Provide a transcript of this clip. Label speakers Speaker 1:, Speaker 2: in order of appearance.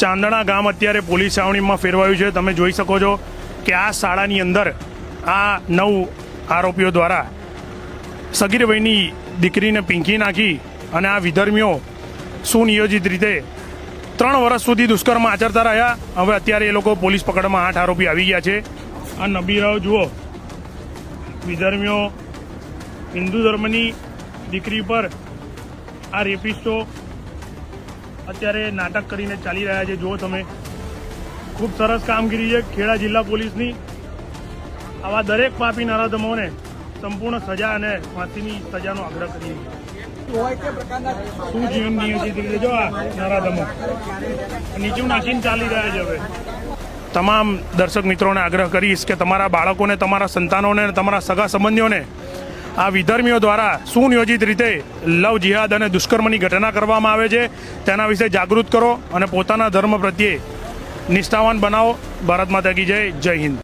Speaker 1: ચાંદણા ગામ અત્યારે પોલીસ છાવણીમાં ફેરવાયું છે। તમે જોઈ શકો છો કે આ શાળાની અંદર આ 9 આરોપીઓ દ્વારા સગીર વયની દીકરીને પીંખી નાખી અને આ વિધર્મીઓ સુનિયોજિત રીતે 3 વર્ષ સુધી દુષ્કર્મ આચરતા રહ્યા। હવે અત્યારે એ લોકો પોલીસ પકડમાં 8 આરોપી આવી ગયા છે। આ નબીરાઓ જુઓ, વિધર્મીઓ હિન્દુ ધર્મની દીકરી પર આ રેપિસ્ટો અત્યારે નાટક કરીને ચાલી રહ્યા છે। જુઓ તમે, ખૂબ સરસ કામગીરી છે ખેડા જિલ્લા પોલીસની। આવા દરેક પાપી નરાધમોને સંપૂર્ણ સજા અને ફાંસીની સજાનો આગ્રહ કરીએ છીએ। શું જીવન નિયોજિત રીતે જો આ નરાધમો નીચું નાખીને ચાલી રહ્યા છે। હવે તમામ દર્શક મિત્રોને આગ્રહ કરીશ કે તમારા બાળકોને, તમારા સંતાનોને, તમારા સગા સંબંધીઓને આ વિધર્મીઓ દ્વારા સુનિયોજિત રીતે લવ જિહાદ અને દુષ્કર્મની ઘટના કરવામાં આવે છે તેના વિશે જાગૃત કરો અને પોતાના ધર્મ પ્રત્યે નિષ્ઠાવાન બનાવો। ભારત માતા કી જય। જય હિન્દ।